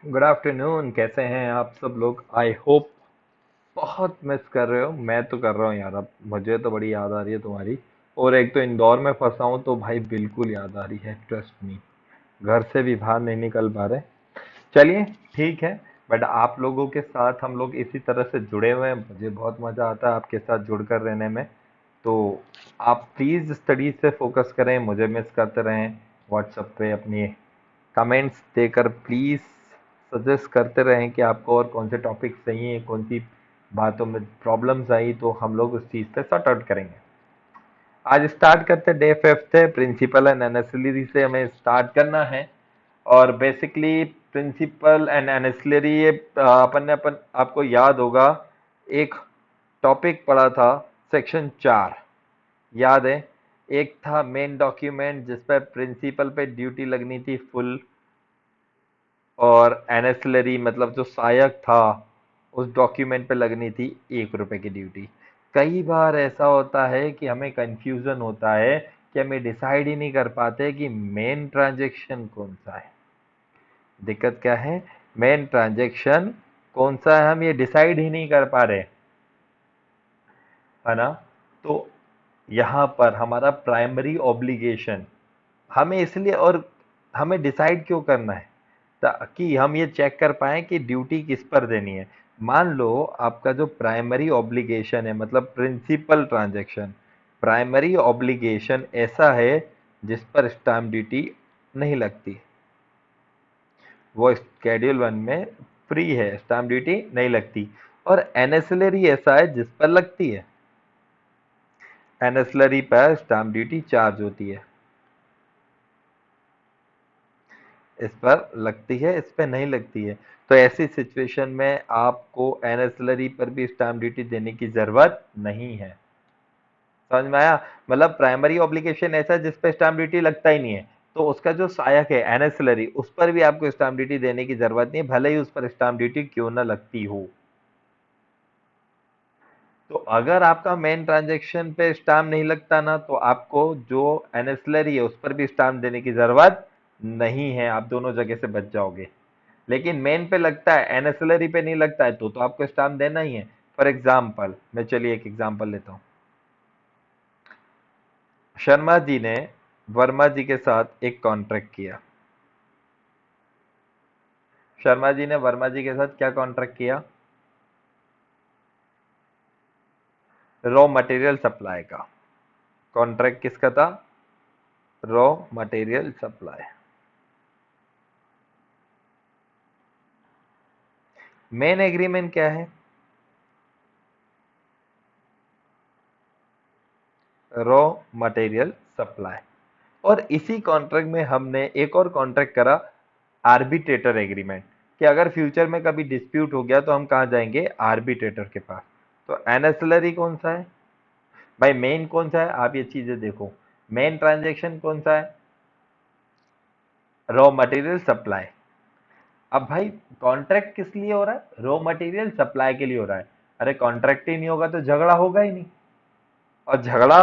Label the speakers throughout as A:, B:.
A: Good afternoon. कैसे हैं आप सब लोग? आई होप बहुत मिस कर रहे हो। मैं तो कर रहा हूँ यार। अब मुझे तो बड़ी याद आ रही है तुम्हारी। और एक तो इंदौर में फंसा हूँ तो भाई बिल्कुल याद आ रही है, ट्रस्ट मी। घर से भी बाहर नहीं निकल पा रहे। चलिए, ठीक है। बट आप लोगों के साथ हम लोग इसी तरह से जुड़े हुए हैं, मुझे बहुत मज़ा आता है आपके साथ जुड़कर रहने में। तो आप प्लीज़ स्टडीज से फोकस करें, मुझे मिस करते रहें। व्हाट्सएप पे अपनी कमेंट्स देकर प्लीज़ सजेस्ट करते रहें कि आपको और कौन से टॉपिक चाहिए, कौन सी बातों में प्रॉब्लम्स आई, तो हम लोग उस चीज़ पे सॉर्ट आउट करेंगे। आज स्टार्ट करते डे फिफ्थ है, प्रिंसिपल एंड एनेसिलरी से हमें स्टार्ट करना है। और बेसिकली प्रिंसिपल एंड एनेसिलरी ये अपन आपको याद होगा, एक टॉपिक पढ़ा था, सेक्शन 4। याद है? एक था मेन डॉक्यूमेंट जिस पर प्रिंसिपल पे ड्यूटी लगनी थी फुल, और एनेसिलरी मतलब जो सहायक था उस डॉक्यूमेंट पे लगनी थी 1 रुपए की ड्यूटी। कई बार ऐसा होता है कि हमें कंफ्यूजन होता है कि हमें डिसाइड ही नहीं कर पाते कि मेन ट्रांजैक्शन कौन सा है। दिक्कत क्या है? मेन ट्रांजैक्शन कौन सा है, हम ये डिसाइड ही नहीं कर पा रहे, है ना? तो यहाँ पर हमारा प्राइमरी ऑब्लिगेशन, हमें इसलिए, और हमें डिसाइड क्यों करना है ताकि हम ये चेक कर पाएं कि ड्यूटी किस पर देनी है। मान लो आपका जो प्राइमरी ऑब्लिगेशन है, मतलब प्रिंसिपल ट्रांजैक्शन, प्राइमरी ऑब्लिगेशन ऐसा है जिस पर स्टाम्प ड्यूटी नहीं लगती, वो स्केड्यूल 1 में फ्री है, स्टाम्प ड्यूटी नहीं लगती। और एनेसिलरी ऐसा है जिस पर लगती है, एनेसिलरी पर स्टाम्प ड्यूटी चार्ज होती है। इस पर लगती है, इस पे नहीं लगती है। तो ऐसी सिचुएशन में आपको एनएसलरी पर भी स्टाम्प ड्यूटी देने की जरूरत नहीं है। समझ में आया? मतलब प्राइमरी ऑब्लिगेशन ऐसा है जिस पे स्टाम्प ड्यूटी लगता ही नहीं है, तो उसका जो सहायक है एनएसलरी, उस पर भी आपको स्टाम्प ड्यूटी देने की जरूरत नहीं है, भले ही उस पर स्टाम्प ड्यूटी क्यों ना लगती हो। तो अगर आपका मेन ट्रांजैक्शन पे स्टाम्प नहीं लगता ना, तो आपको जो एनएसलरी है उस पर भी स्टाम्प देने की जरूरत नहीं है, आप दोनों जगह से बच जाओगे। लेकिन मेन पे लगता है, एनएसएलआरई पे नहीं लगता है, तो आपको स्टाम्प देना ही है। फॉर एग्जाम्पल, मैं चलिए एक एग्जाम्पल लेता हूं। शर्मा जी ने वर्मा जी के साथ एक कॉन्ट्रैक्ट किया। शर्मा जी ने वर्मा जी के साथ क्या कॉन्ट्रैक्ट किया? रॉ मटेरियल सप्लाई का। कॉन्ट्रैक्ट किसका था? Raw material supply. Main agreement क्या है? Raw material supply. और इसी कॉन्ट्रैक्ट में हमने एक और कॉन्ट्रैक्ट करा, आर्बिट्रेटर एग्रीमेंट, कि अगर फ्यूचर में कभी डिस्प्यूट हो गया तो हम कहाँ जाएंगे? आर्बिट्रेटर के पास। तो एनएसएलआरई कौन सा है भाई? मेन कौन सा है? आप ये चीजें देखो, मेन ट्रांजैक्शन कौन सा है? Raw material supply. अब भाई कॉन्ट्रैक्ट किस लिए हो रहा है? रॉ मटेरियल सप्लाई के लिए हो रहा है। अरे कॉन्ट्रैक्ट ही नहीं होगा तो झगड़ा होगा ही नहीं, और झगड़ा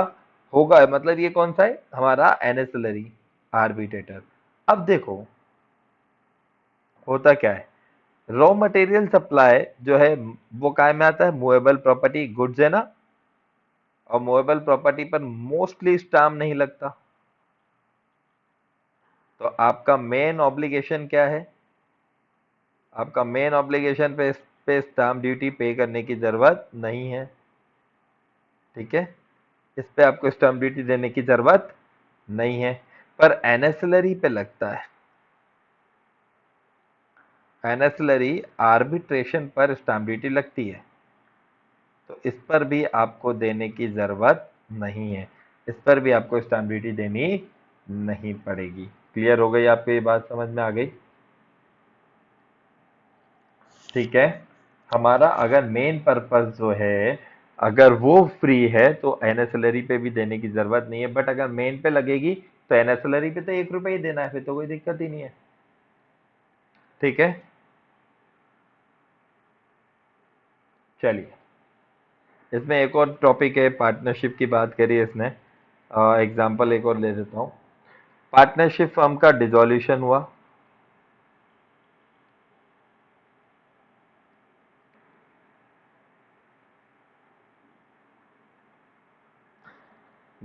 A: होगा मतलब ये कौन सा है? हमारा एनएसएलआरई, आर्बिट्रेटर। अब देखो होता क्या है, रॉ मटेरियल सप्लाई जो है वो काय में आता है? मूवेबल प्रॉपर्टी गुड्स है ना, और मूवेबल प्रॉपर्टी पर मोस्टली स्टाम्प नहीं लगता। तो आपका मेन ऑब्लिगेशन क्या है? आपका मेन ऑब्लिगेशन पे स्टाम्प ड्यूटी पे करने की जरूरत नहीं है। ठीक है, इस पे आपको स्टाम्प ड्यूटी देने की जरूरत नहीं है। पर एनएसएलआरई पे लगता है। एनएसएलआरई आर्बिट्रेशन पर स्टाम्प ड्यूटी लगती है, तो इस पर भी आपको देने की जरूरत नहीं है। इस पर भी आपको स्टाम्प ड्यूटी देनी नहीं पड़ेगी। क्लियर हो गई? आपको ये बात समझ में आ गई? ठीक है। हमारा अगर मेन पर्पस जो है, अगर वो फ्री है तो एनएसएलआरई पे भी देने की जरूरत नहीं है। बट अगर मेन पे लगेगी तो एनएसएलआरई पे तो 1 रुपए ही देना है, फिर तो कोई दिक्कत ही नहीं है। ठीक है, चलिए। इसमें एक और टॉपिक है, पार्टनरशिप की बात करी है इसने। एग्जाम्पल एक और ले देता हूँ। पार्टनरशिप फर्म का डिसॉल्यूशन हुआ,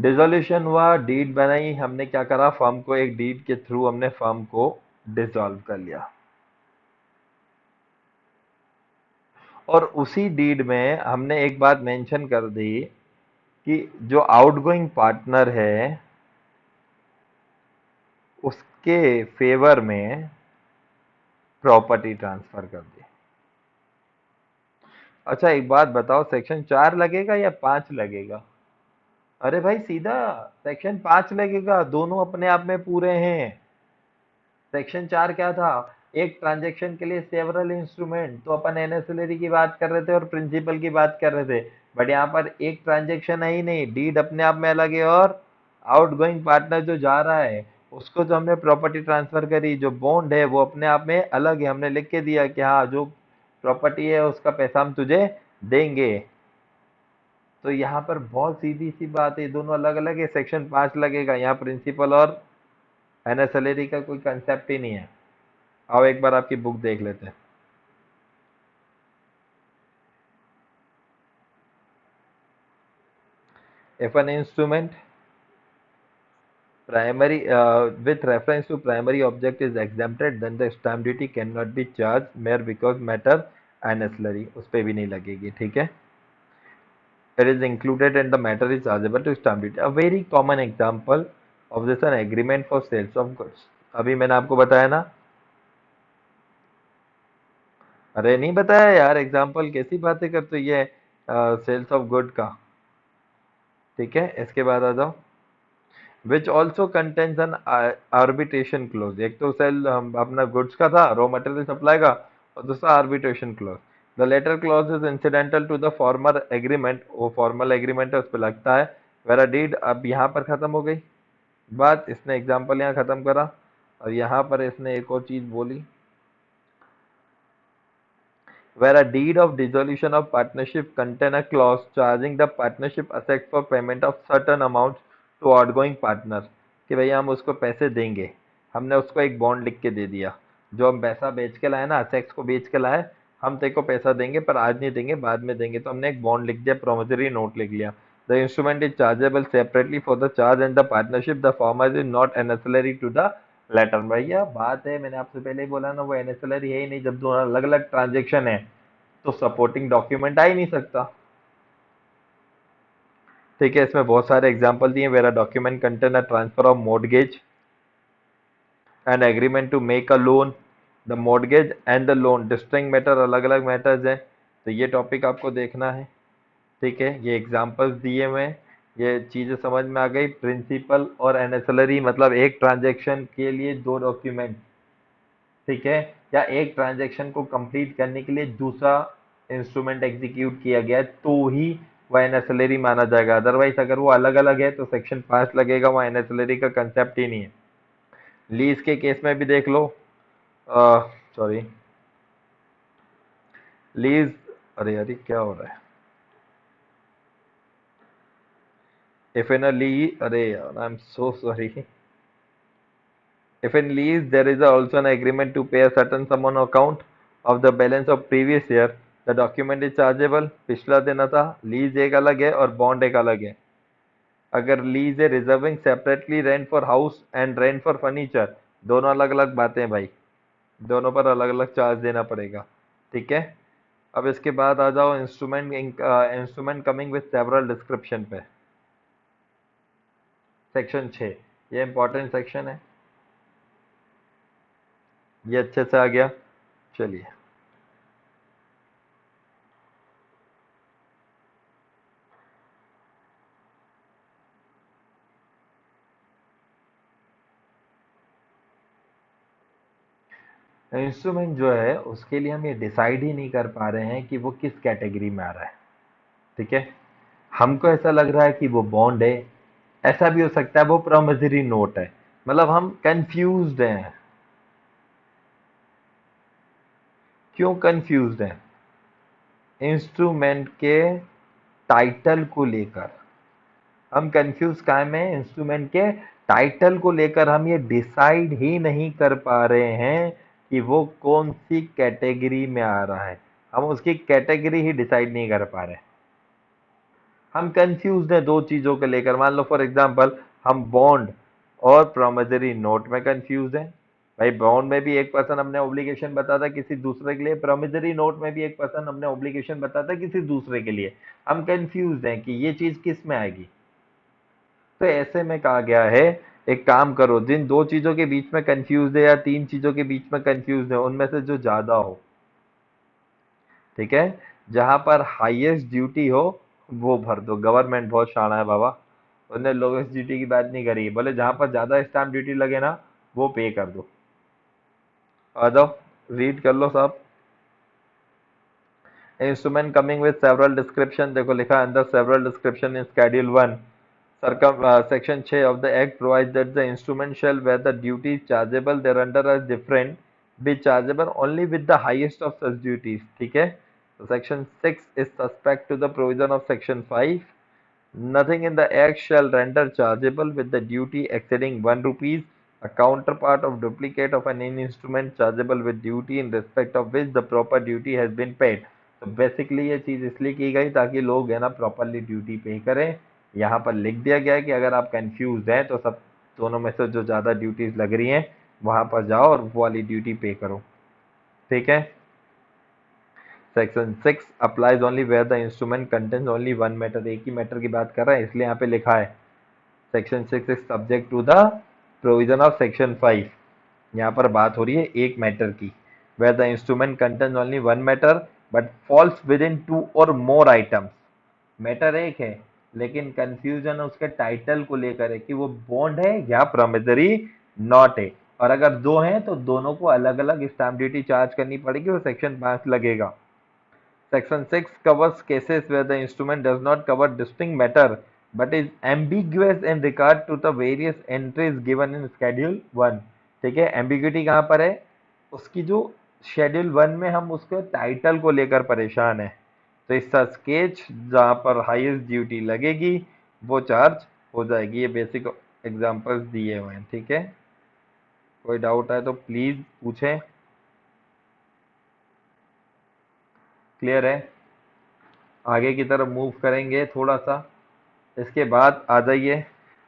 A: डिसोल्यूशन हुआ, डीड बनाई, हमने क्या करा, फर्म को एक डीड के थ्रू हमने फर्म को डिसॉल्व कर लिया। और उसी डीड में हमने एक बात मेंशन कर दी कि जो आउटगोइंग पार्टनर है उसके फेवर में प्रॉपर्टी ट्रांसफर कर दी। अच्छा एक बात बताओ, सेक्शन 4 लगेगा या 5 लगेगा? अरे भाई सीधा सेक्शन 5 लगेगा, दोनों अपने आप में पूरे हैं। सेक्शन 4 क्या था, एक ट्रांजैक्शन के लिए सेवरल इंस्ट्रूमेंट, तो अपन एनेसिलरी की बात कर रहे थे और प्रिंसिपल की बात कर रहे थे। बट यहाँ पर एक ट्रांजैक्शन है ही नहीं, डीड अपने आप में अलग है और आउटगोइंग पार्टनर जो जा रहा है उसको जो हमने प्रॉपर्टी ट्रांसफर करी, जो बॉन्ड है वो अपने आप में अलग है। हमने लिख के दिया कि हाँ जो प्रॉपर्टी है उसका पैसा हम तुझे देंगे। तो यहाँ पर बहुत सीधी सी बात है, दोनों अलग अलग है, सेक्शन 5 लगेगा। यहाँ प्रिंसिपल और एनेसिलरी का कोई कंसेप्ट ही नहीं है। आओ एक बार आपकी बुक देख लेते हैं। If an instrument primary with reference to primary object is exempted, then the stamp duty cannot be charged mere because matter ancillary, उस पे भी नहीं लगेगी, ठीक है। It is included and the matter is chargeable to stamp duty. A very common example of this an agreement for sales of goods. अभी मैंने आपको बताया ना, अरे नहीं बताया यार, एग्जाम्पल कैसी बातें करते हो, ये सेल्स ऑफ गुड का, ठीक है। इसके बाद आ जाओ, which also contains an arbitration close. एक तो सेल अपना गुड्स का था, रॉ मटेरियल सप्लाई का, और दूसरा arbitration clause. The latter clause is incidental to the former agreement, वो फॉर्मल एग्रीमेंट है उस पर लगता है। वेरा डीड अब यहाँ पर खत्म हो गई बात, इसने एग्जाम्पल यहाँ खत्म करा, और यहाँ पर इसने एक और चीज बोली, where a deed of dissolution of partnership contain a clause charging the partnership assets for payment of certain amounts to outgoing partner, कि भैया हम उसको पैसे देंगे। हमने उसको एक बॉन्ड लिख के दे दिया, जो हम पैसा बेच के लाए ना, असेट्स को बेच के लाए, हम तेरे को पैसा देंगे पर आज नहीं देंगे, बाद में देंगे, तो हमने एक बॉन्ड लिख दिया, प्रोमिसरी नोट लिख लिया। The instrument is chargeable separately for the charge and the partnership, the former is not ancillary to the latter. भैया बात है, मैंने आपसे पहले ही बोला ना, वो एनेसिलरी है ही नहीं। जब दोनों अलग अलग ट्रांजेक्शन है तो सपोर्टिंग डॉक्यूमेंट आ ही नहीं सकता, ठीक है। इसमें बहुत सारे एग्जांपल दिए, where a document contain a transfer of mortgage and agreement to make a loan. The mortgage and the loan distinct matter, अलग अलग मैटर्स हैं, तो ये टॉपिक आपको देखना है, ठीक है। ये एग्जांपल्स दिए हुए हैं, ये चीजें समझ में आ गई। प्रिंसिपल और एनेसिलरी मतलब एक ट्रांजेक्शन के लिए दो डॉक्यूमेंट, ठीक है, या एक ट्रांजैक्शन को कंप्लीट करने के लिए दूसरा इंस्ट्रूमेंट एग्जीक्यूट किया गया है तो ही वह एनएसएलआरई माना जाएगा। अदरवाइज अगर वो अलग अलग है तो सेक्शन 5 लगेगा, वह एनएसएलआरई का कंसेप्ट ही नहीं है। लीज के केस में भी देख लो, सॉरी लीज, अरे अरे क्या हो रहा है, इफ इन अ ली, अरे यार I am so sorry, if in lease there is also an agreement to pay a certain sum on account of the balance of previous year, the document is chargeable। पिछला देना था, lease एक अलग है और bond एक अलग है। अगर लीज है reserving separately rent for house and rent for furniture, दोनों अलग अलग बातें हैं भाई, दोनों पर अलग अलग चार्ज देना पड़ेगा, ठीक है। अब इसके बाद आ जाओ instrument, instrument coming with several description पे, सेक्शन 6, ये इंपॉर्टेंट सेक्शन है, ये अच्छे से आ गया। चलिए, इंस्ट्रूमेंट जो है उसके लिए हम ये डिसाइड ही नहीं कर पा रहे हैं कि वो किस कैटेगरी में आ रहा है, ठीक है। हमको ऐसा लग रहा है कि वो बॉन्ड है, ऐसा भी हो सकता है वो प्रोमिसरी नोट है, मतलब हम कंफ्यूज्ड हैं। क्यों कंफ्यूज्ड हैं? इंस्ट्रूमेंट के टाइटल को लेकर हम कंफ्यूज काहे हैं, इंस्ट्रूमेंट के टाइटल को लेकर हम ये डिसाइड ही नहीं कर पा रहे हैं कि वो कौन सी कैटेगरी में आ रहा है, हम उसकी कैटेगरी ही डिसाइड नहीं कर पा रहे। हम कंफ्यूज हैं दो चीजों को लेकर। मान लो फॉर एग्जांपल हम बॉन्ड और प्रोमिसरी नोट में कंफ्यूज हैं। भाई बॉन्ड में भी एक पर्सन हमने ऑब्लिगेशन बताता किसी दूसरे के लिए, प्रोमिसरी नोट में भी एक पर्सन हमने ऑब्लिगेशन बताता किसी दूसरे के लिए। हम कंफ्यूज हैं कि ये चीज किस में आएगी। तो ऐसे में कहा गया है, एक काम करो, जिन दो चीजों के बीच में कंफ्यूज है या तीन चीजों के बीच में कंफ्यूज है, उनमें से जो ज्यादा हो, ठीक है, जहां पर हाईएस्ट ड्यूटी हो वो भर दो। गवर्नमेंट बहुत शाना है बाबा, उसने लोवेस्ट ड्यूटी की बात नहीं करी, बोले जहां पर ज्यादा स्टैम्प ड्यूटी लगे ना वो पे कर दो। आ जाओ, रीड कर लो साहब। Instrument coming with several description, देखो लिखा है अंदर several description in schedule 1 section 6 of the act provides that the instrument shall, where the duties chargeable thereunder are different, be chargeable only with the highest of such duties, ठीक है। तो section 6 is suspect to the provision of section 5. Nothing in the act shall render chargeable with the duty exceeding 1 rupees, a counterpart of duplicate of an instrument chargeable with duty in respect of which the proper duty has been paid. तो basically ये चीज इसलिए की गई ताकि लोग है ना प्रॉपरली ड्यूटी पे करें। यहाँ पर लिख दिया गया है कि अगर आप कंफ्यूज हैं तो सब दोनों में से जो ज्यादा ड्यूटीज लग रही हैं वहां पर जाओ और वो वाली ड्यूटी पे करो, ठीक है। Section 6 applies only where the instrument contains only one matter, एक ही मैटर की बात कर रहा है इसलिए यहाँ पे लिखा है section 6 is subject to the provision of section 5। यहाँ पर बात हो रही है एक मैटर की, where the instrument contains only one matter but falls within two or more items. Matter एक है लेकिन कंफ्यूजन उसके टाइटल को लेकर है कि वो बॉन्ड है या प्रोमिसरी नॉट है, और अगर दो हैं तो दोनों को अलग अलग स्टैम्प ड्यूटी चार्ज करनी पड़ेगी, वो सेक्शन 5 लगेगा। Section 6 covers cases where the instrument does not cover distinct matter but is ambiguous in regard to the various entries given in Schedule 1, ठीक है। एम्बिग्यूटी कहाँ पर है, उसकी जो शेड्यूल 1 में हम उसके टाइटल को लेकर परेशान है। तो इसका स्केच जहाँ पर हाईएस्ट ड्यूटी लगेगी वो चार्ज हो जाएगी। ये बेसिक एग्जांपल्स दिए हुए हैं, ठीक है। कोई डाउट है तो प्लीज पूछें। क्लियर है, आगे की तरफ मूव करेंगे थोड़ा सा। इसके बाद आ जाइए,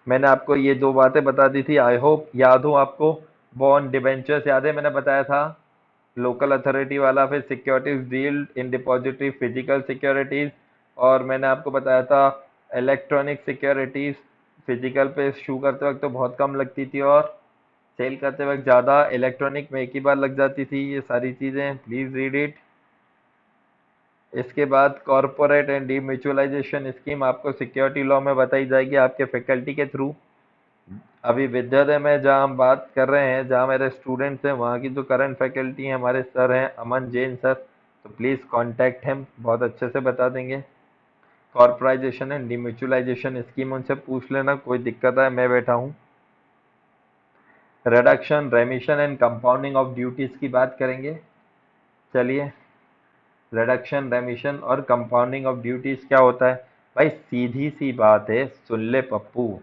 A: मैंने आपको ये दो बातें बता दी थी, आई होप याद हो आपको। बॉन्ड डिबेंचर्स याद है, मैंने बताया था लोकल अथॉरिटी वाला, फिर सिक्योरिटीज डील्ड इन डिपॉजिटरी फिजिकल सिक्योरिटीज, और मैंने आपको बताया था इलेक्ट्रॉनिक सिक्योरिटीज। फिजिकल पे इशू करते वक्त तो बहुत कम लगती थी और सेल करते वक्त ज़्यादा, इलेक्ट्रॉनिक में एक ही बार लग जाती थी। ये सारी चीज़ें प्लीज़ रीड इट। इसके बाद कॉरपोरेट एंड डीम्यूचुअलाइजेशन स्कीम आपको सिक्योरिटी लॉ में बताई जाएगी आपके फैकल्टी के थ्रू। अभी विद्यालय में जहाँ हम बात कर रहे हैं, जहाँ मेरे स्टूडेंट्स हैं, वहाँ की जो करंट फैकल्टी हैं, हमारे सर हैं अमन जैन सर, तो प्लीज़ कांटेक्ट हिम, बहुत अच्छे से बता देंगे। कॉर्पोराइजेशन एंड डीम्यूचुअलाइजेशन स्कीम उनसे पूछ लेना, कोई दिक्कत है मैं बैठा हूँ। Reduction, रेमिशन and compounding of duties की बात करेंगे। चलिए, रिडक्शन, रेमिशन और कंपाउंडिंग ऑफ ड्यूटीज क्या होता है भाई, सीधी सी बात है, सुन ले पप्पू।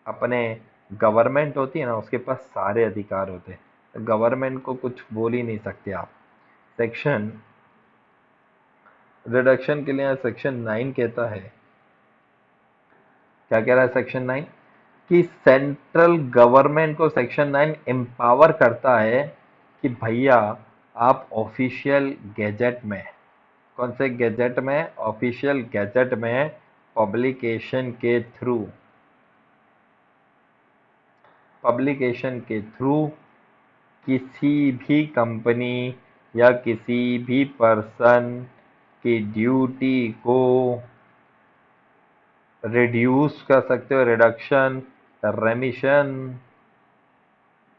A: अपने गवर्नमेंट होती है ना, उसके पास सारे अधिकार होते हैं, तो गवर्नमेंट को कुछ बोल ही नहीं सकते आप। सेक्शन रिडक्शन के लिए सेक्शन 9 कहता है, क्या कह रहा है सेक्शन 9, कि सेंट्रल गवर्नमेंट को सेक्शन 9 एम्पावर करता है कि भैया आप ऑफिशियल गैजेट में, कौन से गैजेट में, ऑफिशियल गैजेट में पब्लिकेशन के थ्रू, पब्लिकेशन के थ्रू किसी भी कंपनी या किसी भी पर्सन की ड्यूटी को रिड्यूस कर सकते हो, रिडक्शन, रेमिशन,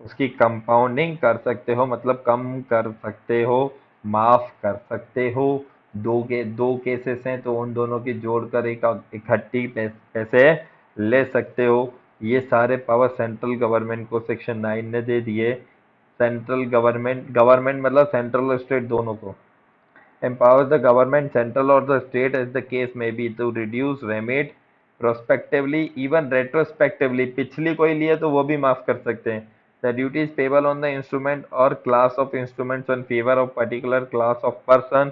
A: उसकी कंपाउंडिंग कर सकते हो, मतलब कम कर सकते हो, माफ कर सकते हो। दो केसेस हैं तो उन दोनों की जोड़कर एक इकट्ठी पैसे ले सकते हो। ये सारे पावर सेंट्रल गवर्नमेंट को सेक्शन 9 ने दे दिए। सेंट्रल गवर्नमेंट, गवर्नमेंट मतलब सेंट्रल और स्टेट दोनों को, empowers the government, central or the state as the case may be, to reduce, remit, prospectively, even retrospectively, पिछली कोई लिए तो वो भी माफ कर सकते हैं, the duties payable on the instrument or class of instruments in favor of particular class of person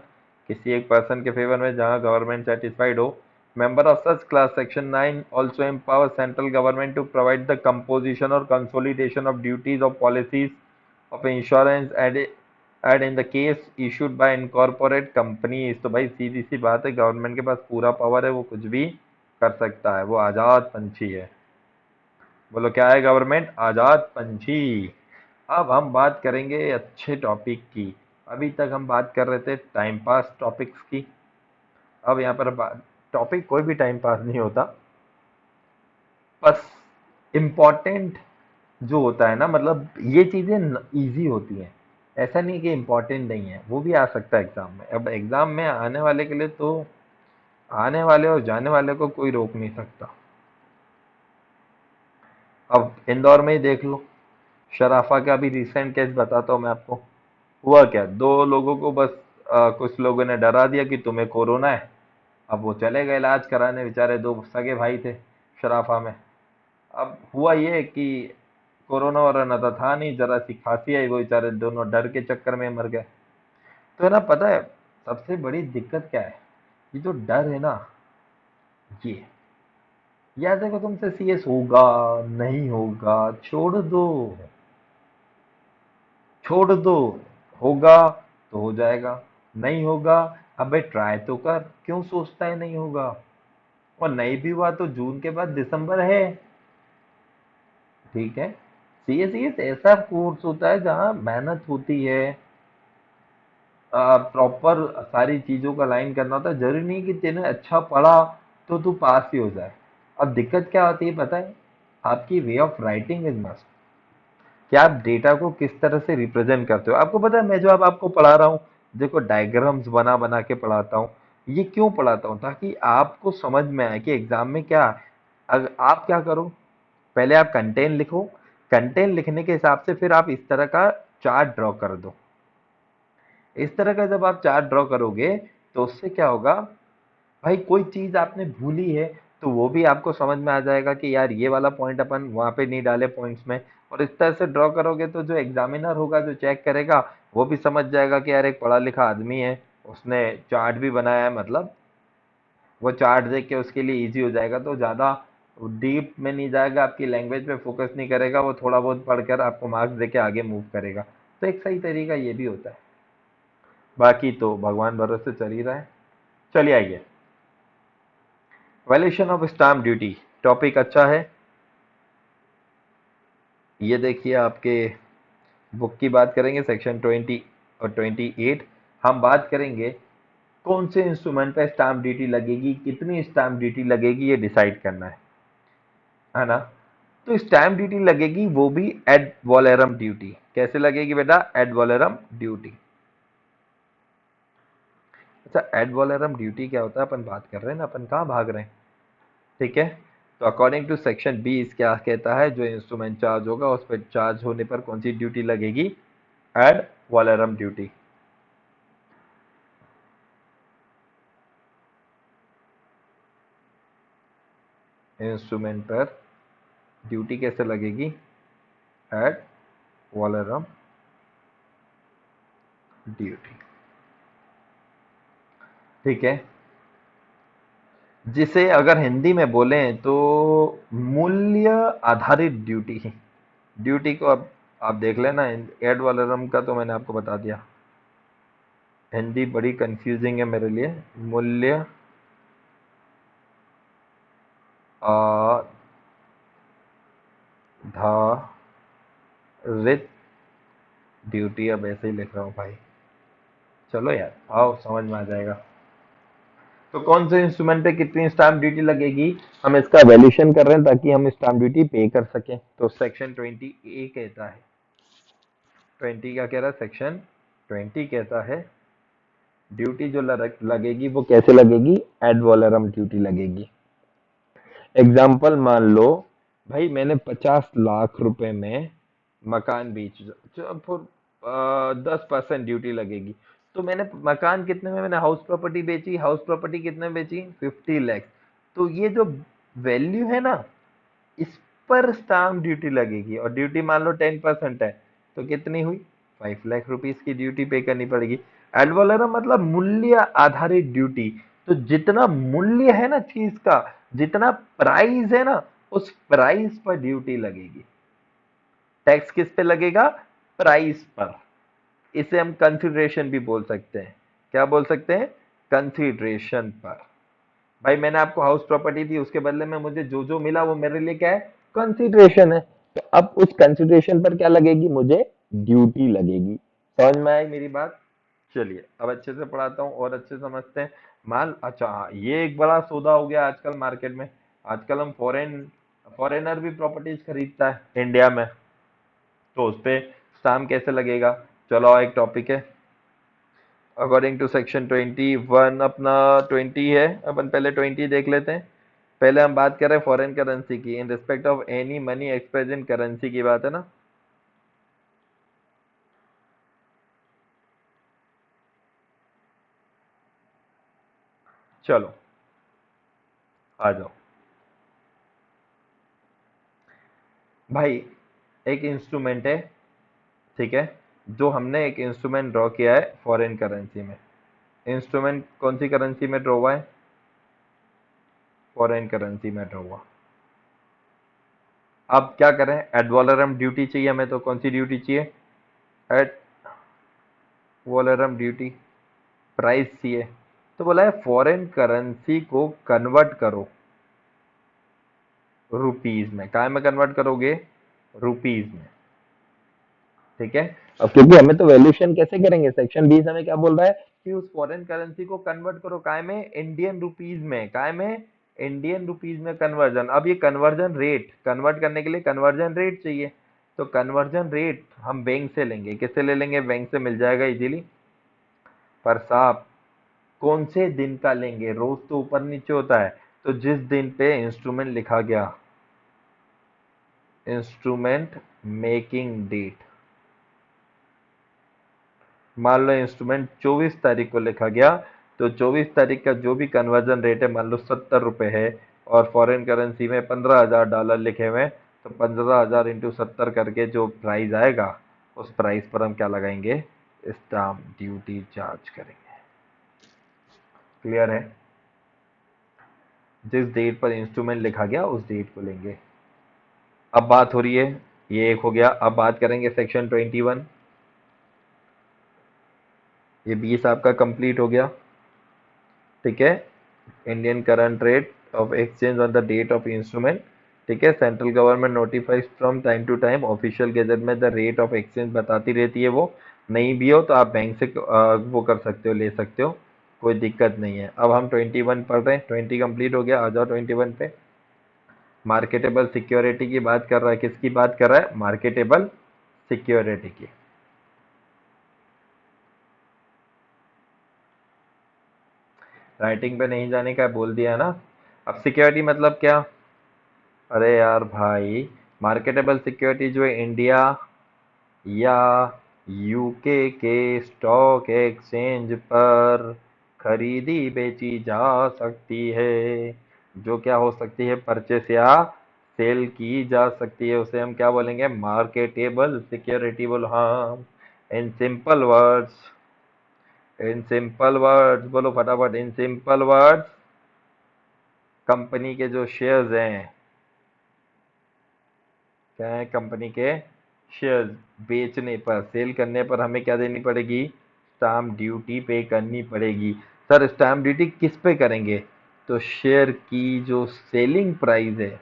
A: किसी एक पर्सन के फेवर में जहां गवर्नमेंट सेटिस्फाइड हो। Member of such class section 9 also empower central government to provide the composition or consolidation of duties of policies of insurance and in the case issued by incorporate companies। तो भाई सीधी सी बात है, government के पास पूरा power है, वो कुछ भी कर सकता है, वो आजाद पंछी है। बोलो क्या है गवर्नमेंट? आजाद पंछी। अब हम बात करेंगे अच्छे टॉपिक की। अभी तक हम बात कर रहे थे टाइम पास टॉपिक्स की। अब यहाँ पर टॉपिक कोई भी टाइम पास नहीं होता, बस इम्पोर्टेंट जो होता है ना, मतलब ये चीजें इजी होती हैं। ऐसा नहीं कि इम्पोर्टेंट नहीं है, वो भी आ सकता है एग्जाम में। अब एग्जाम में आने वाले के लिए तो आने वाले और जाने वाले को कोई रोक नहीं सकता। अब इंदौर में ही देख लो, शराफा का भी रिसेंट केस बताता हूँ मैं आपको। हुआ क्या, दो लोगों को बस कुछ लोगों ने डरा दिया कि तुम्हें कोरोना है। अब वो चले गए इलाज कराने, बेचारे दो सगे भाई थे शराफा में। अब हुआ ये कि कोरोना वोरोना तो था नहीं, जरा सी खांसी आई, वो बेचारे दोनों डर के चक्कर में मर गए। तो है ना, पता है सबसे बड़ी दिक्कत क्या है? ये जो डर है ना, ये या देखो तुमसे सीएस होगा नहीं होगा, छोड़ दो, छोड़ दो। होगा तो हो जाएगा, नहीं होगा अबे ट्राई तो कर, क्यों सोचता है नहीं होगा? और नहीं भी हुआ तो जून के बाद दिसंबर है, ठीक है। सीएस ऐसा कोर्स होता है जहाँ मेहनत होती है, प्रॉपर सारी चीजों का लाइन करना होता है। जरूरी नहीं कि तेने अच्छा पढ़ा तो तू पास ही हो जाए। अब दिक्कत क्या होती है पता है? आपकी way of writing is must, कि आप डेटा को किस तरह से रिप्रेजेंट करते हो। आपको पता है मैं जो अब आपको पढ़ा रहा हूँ, देखो डायग्राम्स बना बना के पढ़ाता हूँ। ये क्यों पढ़ाता हूँ? ताकि आपको समझ में आए कि एग्जाम में क्या। अगर आप क्या करो, पहले आप कंटेंट लिखो, कंटेंट लिखने के हिसाब से फिर आप इस तरह का चार्ट ड्रॉ कर दो। इस तरह का जब आप चार्ट ड्रॉ करोगे तो उससे क्या होगा, भाई कोई चीज आपने भूली है तो वो भी आपको समझ में आ जाएगा कि यार ये वाला पॉइंट अपन वहां पे नहीं डाले पॉइंट्स में। और इस तरह से ड्रॉ करोगे तो जो एग्जामिनर होगा, जो चेक करेगा, वो भी समझ जाएगा कि यार एक पढ़ा लिखा आदमी है, उसने चार्ट भी बनाया है, मतलब वो चार्ट देख के उसके लिए इजी हो जाएगा। तो ज्यादा डीप में नहीं जाएगा, आपकी लैंग्वेज पे फोकस नहीं करेगा, वो थोड़ा बहुत पढ़कर आपको मार्क्स दे के आगे मूव करेगा। तो एक सही तरीका ये भी होता है। बाकी तो भगवान भरोसे चल ही रहा है। चलिए आइए, valuation of stamp duty topic अच्छा है। ये देखिए आपके बुक की बात करेंगे, सेक्शन 20 और 28। हम बात करेंगे कौन से इंस्ट्रूमेंट पे स्टाम्प ड्यूटी लगेगी, कितनी स्टाम्प ड्यूटी लगेगी, ये डिसाइड करना है ना। तो स्टैम्प ड्यूटी लगेगी वो भी एड वॉलेरम ड्यूटी। कैसे लगेगी बेटा? Ad valorem duty. अच्छा, एड वॉलेरम ड्यूटी क्या होता है, अपन बात कर रहे हैं ना, अपन कहाँ भाग रहे हैं, ठीक है। तो अकॉर्डिंग टू सेक्शन 20 क्या कहता है, जो इंस्ट्रूमेंट चार्ज होगा उस पर चार्ज होने पर कौन सी ड्यूटी लगेगी? Ad valorem duty. इंस्ट्रूमेंट पर ड्यूटी कैसे लगेगी? एड वॉलेरम ड्यूटी, ठीक है। जिसे अगर हिंदी में बोलें तो मूल्य आधारित ड्यूटी। ड्यूटी को अब आप देख लेना, एड वॉलेरम का तो मैंने आपको बता दिया, हिंदी बड़ी कंफ्यूजिंग है मेरे लिए। मूल्य आधारित ड्यूटी, अब ऐसे ही लिख रहा हूँ भाई, चलो यार आओ समझ में आ जाएगा। तो कौन से इंस्ट्रूमेंट पे कितनी स्टाम्प ड्यूटी लगेगी, हम इसका वैल्यूएशन कर रहे हैं ताकि हम स्टाम्प ड्यूटी पे कर सकें। तो सेक्शन 20A कहता है, 20 क्या कह रहा है? सेक्शन 20 कहता है ड्यूटी जो लगेगी वो कैसे लगेगी? एड वॉलेरम ड्यूटी लगेगी। एग्जाम्पल मान लो भाई, मैंने 50 लाख रुपए में मकान बेच, 10% ड्यूटी लगेगी। तो मैंने मकान कितने में, मैंने हाउस प्रॉपर्टी बेची, हाउस प्रॉपर्टी कितने में बेची? 50 लाख। तो ये जो वैल्यू है ना, इस पर स्टाम्प ड्यूटी लगेगी। और ड्यूटी मान लो 10% है, तो कितनी हुई? 5 लाख रुपीस की ड्यूटी पे करनी पड़ेगी। एड वैलोरम मतलब मूल्य आधारित ड्यूटी। तो जितना मूल्य है ना चीज का, जितना प्राइस है ना, उस प्राइस पर ड्यूटी लगेगी। टैक्स किस पे लगेगा? प्राइस पर। इसे हम कंसिडरेशन भी बोल सकते हैं। क्या बोल सकते हैं? कंसिडरेशन पर। भाई मैंने आपको हाउस प्रॉपर्टी दी, उसके बदले में मुझे जो जो मिला वो मेरे लिए क्या है? कंसिडरेशन है। तो अब उस कंसिडरेशन पर क्या लगेगी? मुझे ड्यूटी लगेगी। समझ में आई मेरी बात? चलिए अब अच्छे से पढ़ाता हूँ और अच्छे से समझते हैं। मान अच्छा हाँ, ये एक बड़ा सौदा हो गया आजकल मार्केट में। आजकल हम फॉरेनर भी प्रॉपर्टीज खरीदता है इंडिया में, तो उस पे स्टाम्प कैसे लगेगा? चलो एक टॉपिक है। अकॉर्डिंग टू सेक्शन 21 अपना 20 है, अपन पहले 20 देख लेते हैं। पहले हम बात कर रहे हैं फॉरेन करेंसी की। In respect of any money express in currency की बात है ना। चलो आ जाओ भाई। एक इंस्ट्रूमेंट है, ठीक है, जो हमने एक इंस्ट्रूमेंट ड्रॉ किया है फॉरेन करेंसी में। इंस्ट्रूमेंट कौन सी करेंसी में ड्रॉ हुआ है? फॉरेन करेंसी में ड्रॉ हुआ। अब क्या करें? एड वॉलरम ड्यूटी चाहिए हमें, तो कौन सी ड्यूटी चाहिए? Ad valorem duty. प्राइस चाहिए, तो बोला है फॉरेन करेंसी को कन्वर्ट करो रुपीज में। काय में कन्वर्ट करोगे? रुपीज में। ठीक है। अब क्योंकि हमें तो वैल्यूएशन कैसे करेंगे, सेक्शन 20 हमें क्या बोल रहा है कि उस फॉरेन करेंसी को कन्वर्ट करो काय में? इंडियन रुपीज में। काय में? इंडियन रुपीज में कन्वर्जन। अब ये कन्वर्जन रेट, कन्वर्ट करने के लिए कन्वर्जन रेट चाहिए। तो कन्वर्जन रेट हम बैंक से लेंगे। किससे ले लेंगे? बैंक से मिल जाएगा इजीली। पर साहब कौन से दिन का लेंगे? रोज तो ऊपर नीचे होता है। तो जिस दिन पे इंस्ट्रूमेंट लिखा गया, इंस्ट्रूमेंट मेकिंग डेट, मान लो इंस्ट्रूमेंट 24 तारीख को लिखा गया, तो 24 तारीख का जो भी कन्वर्जन रेट है, मान लो 70 रुपए है, और फॉरेन करेंसी में $15,000 लिखे हुए हैं, तो 15,000 इंटू 70 करके जो प्राइस आएगा, उस प्राइस पर हम क्या लगाएंगे? स्टाम्प ड्यूटी चार्ज करेंगे। क्लियर है? जिस डेट पर इंस्ट्रूमेंट लिखा गया उस डेट को लेंगे। अब बात हो रही है, ये एक हो गया। अब बात करेंगे सेक्शन 21। ये 20 आपका कंप्लीट हो गया। ठीक है। Indian current rate of exchange on the date of instrument. ठीक है। Central government notifies from time to time, official gazette में द रेट ऑफ एक्सचेंज बताती रहती है। वो नहीं भी हो तो आप बैंक से वो कर सकते हो, ले सकते हो, कोई दिक्कत नहीं है। अब हम 21 पढ़ रहे हैं। 20 कंप्लीट हो गया, आ जाओ 21 पे। मार्केटेबल सिक्योरिटी की बात कर रहा है। किसकी बात कर रहा है? मार्केटेबल सिक्योरिटी की। राइटिंग पे नहीं जाने का बोल दिया ना। अब सिक्योरिटी मतलब क्या? अरे यार भाई, मार्केटेबल सिक्योरिटी जो है इंडिया या यूके के स्टॉक एक्सचेंज पर खरीदी बेची जा सकती है। जो क्या हो सकती है? परचेस या सेल की जा सकती है। उसे हम क्या बोलेंगे? मार्केटेबल सिक्योरिटी बोलो। हाँ, in simple words, in simple words बोलो फटाफट। इन सिंपल वर्ड्स, कंपनी के जो शेयर्स हैं, क्या है? कंपनी के शेयर्स बेचने पर, सेल करने पर हमें क्या देनी पड़ेगी? स्टाम्प ड्यूटी पे करनी पड़ेगी। सर स्टाम्प ड्यूटी किस पे करेंगे? तो शेयर की जो सेलिंग प्राइस है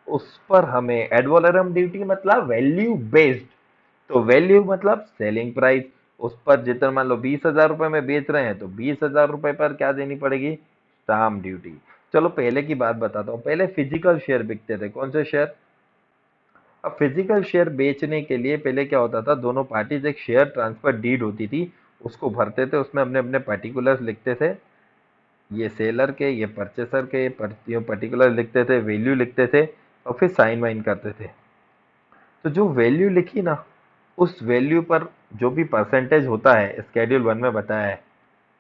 A: उस पर हमें। एड वैलोरम ड्यूटी मतलब वैल्यू बेस्ड, तो वैल्यू मतलब सेलिंग प्राइस। उस पर जितना मान लो 20,000 रुपए में बेच रहे हैं, तो 20,000 रुपए पर क्या देनी पड़ेगी? Stamp duty. चलो पहले की बात बताता हूँ। पहले फिजिकल शेयर बिकते थे। कौन से शेयर? अब फिजिकल शेयर बेचने के लिए पहले क्या होता था? दोनों पार्टीज एक शेयर ट्रांसफर डीड होती थी, उसको भरते थे, उसमें अपने अपने पर्टिकुलर्स लिखते थे। ये सेलर के, ये परचेसर के, ये पर्टिकुलर लिखते थे, वैल्यू लिखते थे, और फिर साइन वाइन करते थे। तो जो वैल्यू लिखी ना, उस वैल्यू पर जो भी परसेंटेज होता है स्केड्यूल 1 में बताया है,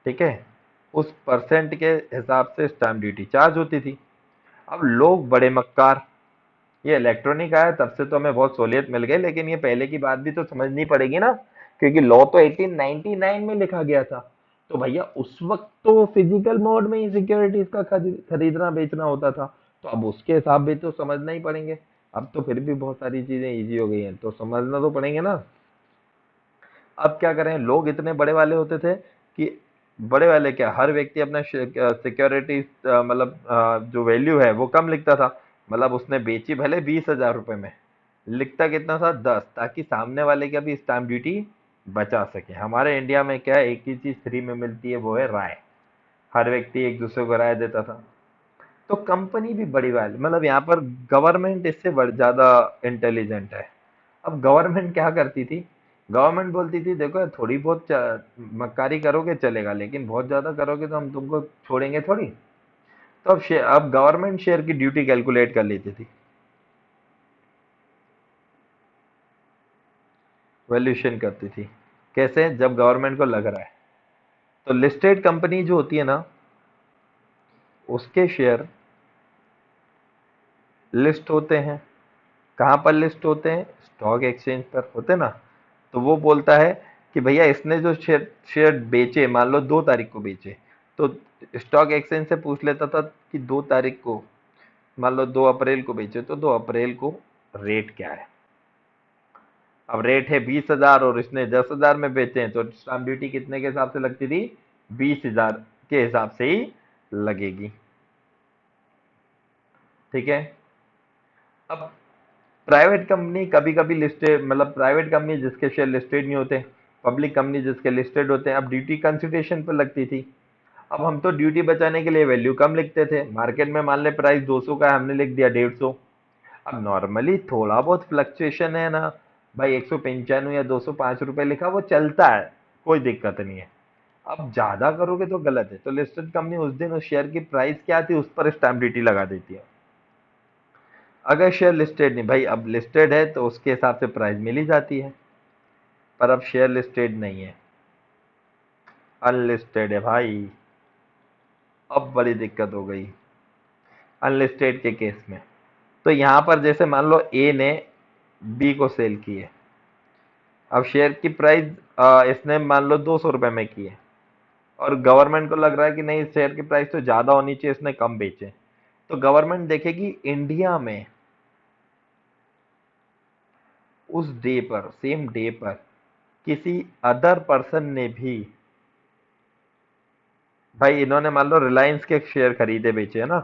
A: ठीक है, उस परसेंट के हिसाब से स्टाम्प ड्यूटी चार्ज होती थी। अब लोग बड़े मक्कार, ये इलेक्ट्रॉनिक आया तब से तो हमें बहुत सहूलियत मिल गई, लेकिन ये पहले की बात भी तो समझनी पड़ेगी ना, क्योंकि लॉ तो 1899 में लिखा गया था। तो भैया उस वक्त तो फिजिकल मोड में ही सिक्योरिटीज का खरीदना बेचना होता था, तो अब उसके हिसाब भी तो समझना ही पड़ेंगे। अब तो फिर भी बहुत सारी चीजें इजी हो गई हैं, तो समझना तो पड़ेंगे ना। अब क्या करें, लोग इतने बड़े वाले होते थे कि बड़े वाले क्या, हर व्यक्ति अपना सिक्योरिटी मतलब जो वैल्यू है वो कम लिखता था। मतलब उसने बेची भले 20,000 रुपए में, लिखता कितना था 10, ताकि सामने वाले का भी स्टाम्प ड्यूटी बचा सके। हमारे इंडिया में क्या है, एक ही चीज फ्री में मिलती है, वो है राय। हर व्यक्ति एक दूसरे को राय देता था। तो कंपनी भी बड़ी वाली, मतलब यहाँ पर गवर्नमेंट इससे ज्यादा इंटेलिजेंट है। अब गवर्नमेंट क्या करती थी, गवर्नमेंट बोलती थी देखो थोड़ी बहुत मक्कारी करोगे चलेगा, लेकिन बहुत ज्यादा करोगे तो हम तुमको छोड़ेंगे थोड़ी। तो अब गवर्नमेंट शेयर की ड्यूटी कैलकुलेट कर लेती थी, वैल्यूएशन करती थी। कैसे, जब गवर्नमेंट को लग रहा है, तो लिस्टेड कंपनी जो होती है ना, उसके शेयर लिस्ट होते हैं। कहाँ पर लिस्ट होते हैं, स्टॉक एक्सचेंज पर होते ना। तो वो बोलता है कि भैया इसने जो शेयर शेयर बेचे, मान लो 2 तारीख को बेचे, तो स्टॉक एक्सचेंज से पूछ लेता था कि 2 तारीख को, मान लो 2 अप्रैल को बेचे, तो 2 अप्रैल को रेट क्या है। अब रेट है 20,000 और इसने 10,000 में बेचे हैं, तो स्टाम्प ड्यूटी कितने के हिसाब से लगती थी, 20,000 के हिसाब से ही लगेगी। ठीक है। अब प्राइवेट कंपनी कभी कभी लिस्टेड, मतलब प्राइवेट कंपनी जिसके शेयर लिस्टेड नहीं होते, पब्लिक कंपनी जिसके लिस्टेड होते हैं, अब ड्यूटी कंसिडरेशन पर लगती थी। अब हम तो ड्यूटी बचाने के लिए वैल्यू कम लिखते थे, मार्केट में मान ले प्राइस 200 का है, हमने लिख दिया 150। अब नॉर्मली थोड़ा बहुत फ्लक्चुएशन है ना भाई, 195 या 205 रुपए लिखा वो चलता है, कोई दिक्कत नहीं है। अब ज्यादा करोगे तो गलत है, तो लिस्टेड कंपनी उस दिन उस शेयर की प्राइस क्या थी उस पर स्टैम्प ड्यूटी लगा देती है। अगर शेयर लिस्टेड नहीं, भाई अब लिस्टेड है तो उसके हिसाब से प्राइस मिल ही जाती है, पर अब शेयर लिस्टेड नहीं है, अनलिस्टेड है भाई। अब बड़ी दिक्कत हो गई अनलिस्टेड के केस में। तो यहां पर जैसे मान लो ए ने बी को सेल की है, अब शेयर की प्राइस इसने मान लो 200 रुपए में की है, और गवर्नमेंट को लग रहा है कि नहीं शेयर की प्राइस तो ज्यादा होनी चाहिए, इसने कम बेचे। तो गवर्नमेंट देखेगी इंडिया में उस डे पर, सेम डे पर किसी अदर पर्सन ने भी, भाई इन्होंने मान लो रिलायंस के शेयर खरीदे बेचे है ना,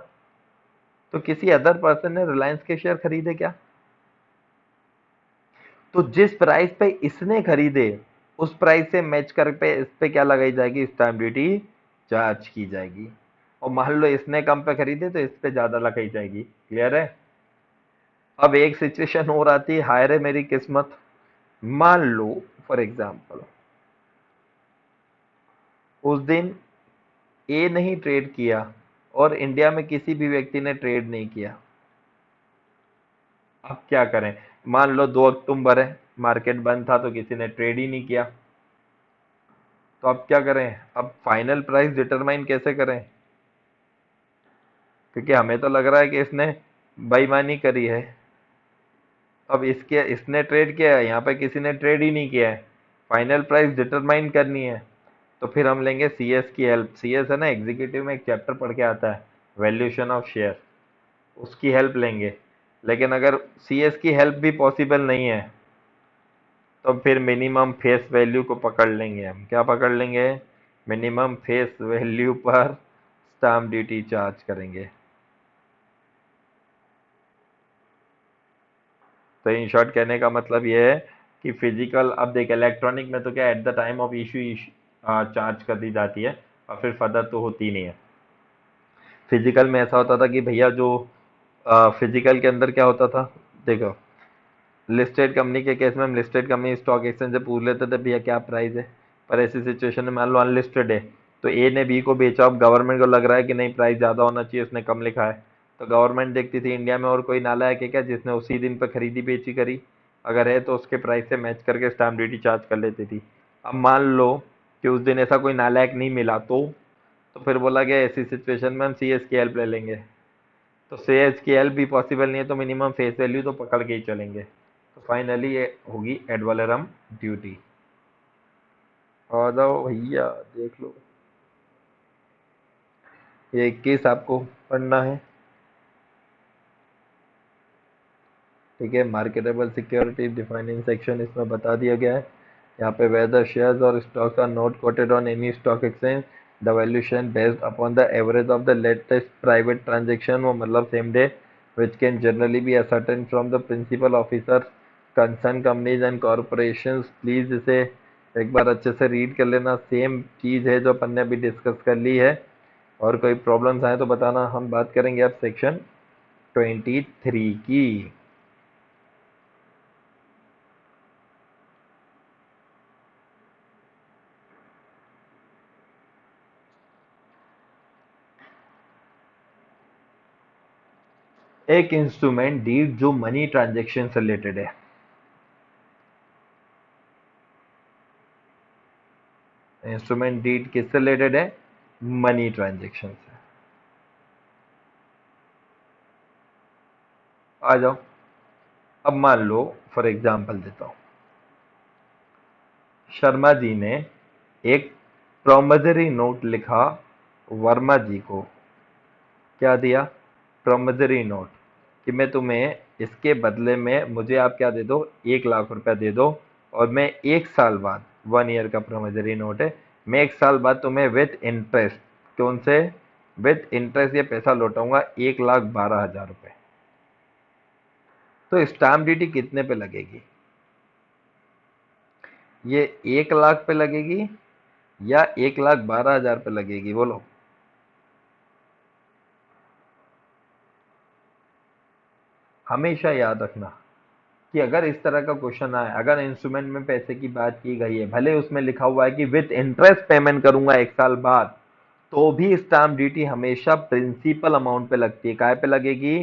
A: तो किसी अदर पर्सन ने रिलायंस के शेयर खरीदे क्या, तो जिस प्राइस पे इसने खरीदे उस प्राइस से मैच कर पे इस पे क्या लगाई जाएगी, स्टैम्प ड्यूटी चार्ज की जाएगी। और मान लो इसने कम पे खरीदे तो इस पे ज्यादा लगाई जाएगी। क्लियर है। अब एक सिचुएशन और आती है, हाय रे मेरी किस्मत, मान लो फॉर एग्जाम्पल उस दिन ए नहीं ट्रेड किया और इंडिया में किसी भी व्यक्ति ने ट्रेड नहीं किया। अब क्या करें, मान लो 2 अक्टूबर है, मार्केट बंद था तो किसी ने ट्रेड ही नहीं किया, तो अब क्या करें, अब फाइनल प्राइस डिटरमाइन कैसे करें, क्योंकि हमें तो लग रहा है कि इसने बेईमानी करी है। अब इसके इसने ट्रेड किया है, यहाँ पे किसी ने ट्रेड ही नहीं किया है, फाइनल प्राइस डिटरमाइन करनी है। तो फिर हम लेंगे सीएस की हेल्प। सीएस है ना, एग्जीक्यूटिव में एक चैप्टर पढ़ के आता है, वैल्यूएशन ऑफ शेयर, उसकी हेल्प लेंगे। लेकिन अगर सीएस की हेल्प भी पॉसिबल नहीं है, तो फिर मिनिमम फेस वैल्यू को पकड़ लेंगे। हम क्या पकड़ लेंगे, मिनिमम फेस वैल्यू पर स्टाम्प ड्यूटी चार्ज करेंगे। तो इन शॉर्ट कहने का मतलब ये है कि फिजिकल, अब देख इलेक्ट्रॉनिक में तो क्या at the time of issue charge कर दी जाती है, और फिर फर्दर तो होती नहीं है। फिजिकल में ऐसा होता था कि भैया जो फिजिकल के अंदर क्या होता था, देखो लिस्टेड कंपनी के केस में हम लिस्टेड कंपनी स्टॉक एक्सचेंज से पूछ लेते थे भैया क्या प्राइस है। पर ऐसी सिचुएशन में मान लो अनलिस्टेड है, तो ए ने बी को बेचा, अब गवर्नमेंट को लग रहा है कि नहीं प्राइस ज़्यादा होना चाहिए, उसने कम लिखा है। तो गवर्नमेंट देखती थी इंडिया में और कोई नालायक है क्या जिसने उसी दिन पर खरीदी बेची करी, अगर है तो उसके प्राइस से मैच करके स्टाम्प ड्यूटी चार्ज कर लेती थी। अब मान लो कि उस दिन ऐसा कोई नालायक नहीं मिला, तो फिर बोला गया ऐसी सिचुएशन में हम सीएस की हेल्प ले लेंगे। तो CHKL भी पॉसिबल नहीं है, तो मिनिमम फेस वैल्यू तो पकड़ के ही चलेंगे। तो फाइनली ये होगी एड वैलोरम ड्यूटी। आ जाओ भैया देख लो, ये 21 आपको पढ़ना है। ठीक है, मार्केटेबल सिक्योरिटी डिफाइनिंग सेक्शन इसमें बता दिया गया है। यहाँ पे वेदर शेयर्स और stocks are not quoted on any stock exchange, the valuation based upon the average of the latest private transaction, वो मतलब same day, which can generally be ascertained from the principal officers concerned companies and corporations। Please इसे एक बार अच्छे से read कर लेना, same चीज है जो अपन ने अभी डिस्कस कर ली है। और कोई प्रॉब्लम्स आए तो बताना। हम बात करेंगे अब सेक्शन 23 की। एक इंस्ट्रूमेंट डीड जो मनी ट्रांजेक्शन से रिलेटेड है। इंस्ट्रूमेंट डीड किससे रिलेटेड है? मनी ट्रांजेक्शन से। आ जाओ, अब मान लो फॉर एग्जांपल देता हूं, शर्मा जी ने एक प्रोमिसरी नोट लिखा वर्मा जी को। क्या दिया? प्रोमिसरी नोट, कि मैं तुम्हें इसके बदले में मुझे आप क्या दे दो, 1 लाख रुपया दे दो, और मैं 1 साल बाद, 1 ईयर का प्रोमिसरी नोट है, मैं 1 साल बाद तुम्हें विथ इंटरेस्ट, कौन से विथ इंटरेस्ट, ये पैसा लौटाऊंगा 1,12,000 रुपये। तो स्टाम्प ड्यूटी कितने पे लगेगी? ये 1 लाख पे लगेगी या 1,12,000 पे लगेगी? बोलो। हमेशा याद रखना कि अगर इस तरह का क्वेश्चन आए, अगर इंस्ट्रूमेंट में पैसे की बात की गई है, भले उसमें लिखा हुआ है कि विथ इंटरेस्ट पेमेंट करूंगा 1 साल बाद, तो भी स्टाम्प ड्यूटी हमेशा प्रिंसिपल अमाउंट पे लगती है। काय पे लगेगी?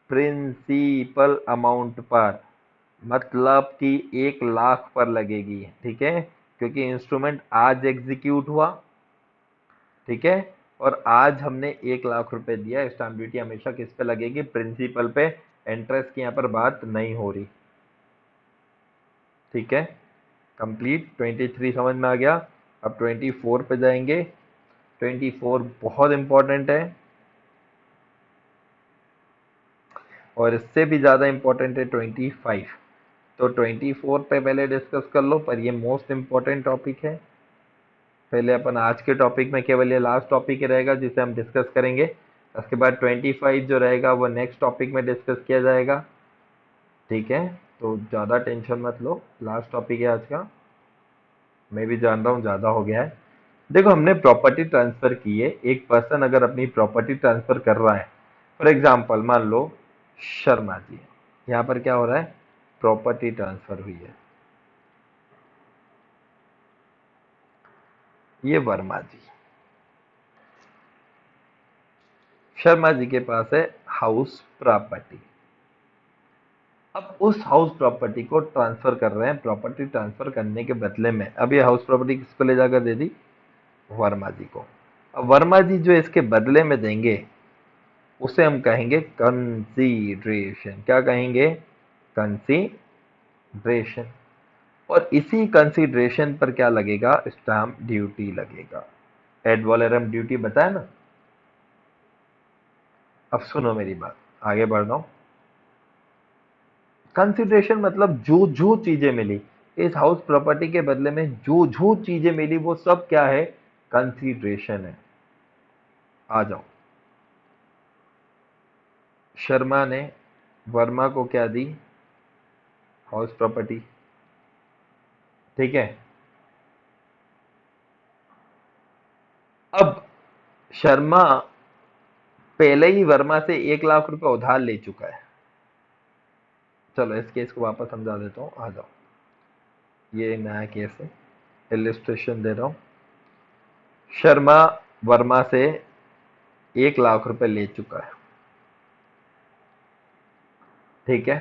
A: प्रिंसिपल अमाउंट पर, मतलब कि 1 लाख पर लगेगी। ठीक है, क्योंकि इंस्ट्रूमेंट आज एग्जीक्यूट हुआ, ठीक है, और आज हमने 1 लाख रुपए दिया। स्टाम्प ड्यूटी हमेशा किस पे लगेगी? प्रिंसिपल पे। इंटरेस्ट की यहाँ पर बात नहीं हो रही। ठीक है, कंप्लीट। 23 समझ में आ गया। अब 24 पे जाएंगे। 24 बहुत इंपॉर्टेंट है, और इससे भी ज्यादा इंपॉर्टेंट है 25। तो 24 पे पहले डिस्कस कर लो, पर ये मोस्ट इंपॉर्टेंट टॉपिक है। पहले अपन आज के टॉपिक में केवल ये लास्ट टॉपिक ही रहेगा जिसे हम डिस्कस करेंगे। उसके बाद 25 जो रहेगा वो नेक्स्ट टॉपिक में डिस्कस किया जाएगा। ठीक है, तो ज़्यादा टेंशन मत लो, लास्ट टॉपिक है आज का। मैं भी जान रहा हूँ ज़्यादा हो गया है। देखो, हमने प्रॉपर्टी ट्रांसफ़र की है। एक पर्सन अगर अपनी प्रॉपर्टी ट्रांसफ़र कर रहा है, फॉर एग्जाम्पल मान लो शर्मा जी, यहाँ पर क्या हो रहा है? प्रॉपर्टी ट्रांसफ़र हुई है। ये वर्मा जी, शर्मा जी के पास है हाउस प्रॉपर्टी। अब उस हाउस प्रॉपर्टी को ट्रांसफर कर रहे हैं। प्रॉपर्टी ट्रांसफर करने के बदले में अब ये हाउस प्रॉपर्टी किसको ले जाकर दे दी? वर्मा जी को। अब वर्मा जी जो इसके बदले में देंगे उसे हम कहेंगे कंसीडरेशन। क्या कहेंगे? कंसीडरेशन। और इसी कंसीडरेशन पर क्या लगेगा? स्टाम्प ड्यूटी लगेगा। एड वैलोरम ड्यूटी बताया ना। अब सुनो मेरी बात, आगे बढ़ रहा हूं। कंसिडरेशन मतलब जो जो चीजें मिली इस हाउस प्रॉपर्टी के बदले में, जो जो चीजें मिली वो सब क्या है? कंसिडरेशन है। आ जाओ, शर्मा ने वर्मा को क्या दी? House property. ठीक है, अब शर्मा पहले ही वर्मा से 1 लाख रुपए उधार ले चुका है। चलो इस केस को वापस समझा देता हूं, आ जाओ। ये नया केस है, इलिस्ट्रेशन दे रहा हूं। शर्मा वर्मा से 1 लाख रुपए ले चुका है। ठीक है,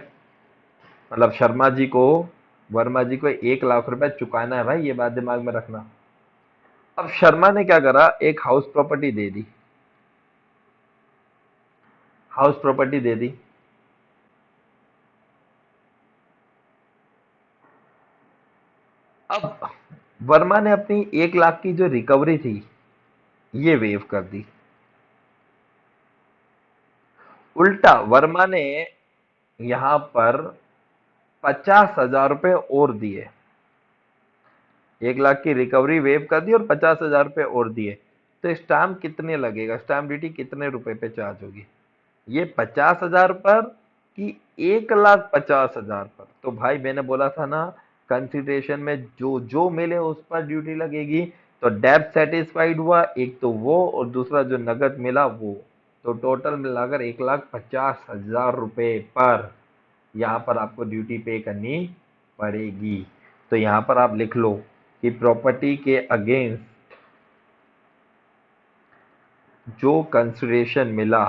A: मतलब शर्मा जी को वर्मा जी को 1 लाख रुपए चुकाना है भाई, ये बात दिमाग में रखना। अब शर्मा ने क्या करा? एक हाउस प्रॉपर्टी दे दी। हाउस प्रॉपर्टी दे दी। अब वर्मा ने अपनी 1 लाख की जो रिकवरी थी ये वेव कर दी। उल्टा वर्मा ने यहां पर 50,000 रुपये और दिए। 1 लाख की रिकवरी वेव कर दी और 50,000 रुपये और दिए। तो स्टाम्प कितने लगेगा, स्टाम्प ड्यूटी कितने रुपए पे चार्ज होगी? ये 50,000 पर कि 1,50,000 पर? तो भाई मैंने बोला था ना, कंसिडरेशन में जो जो मिले उस पर ड्यूटी लगेगी। तो डेब्ट सेटिस्फाइड हुआ एक तो वो, और दूसरा जो नगद मिला वो। तो टोटल मिलाकर 1,50,000 रुपये पर यहाँ पर आपको ड्यूटी पे करनी पड़ेगी। तो यहाँ पर आप लिख लो कि प्रॉपर्टी के अगेंस्ट जो कंसिडरेशन मिला,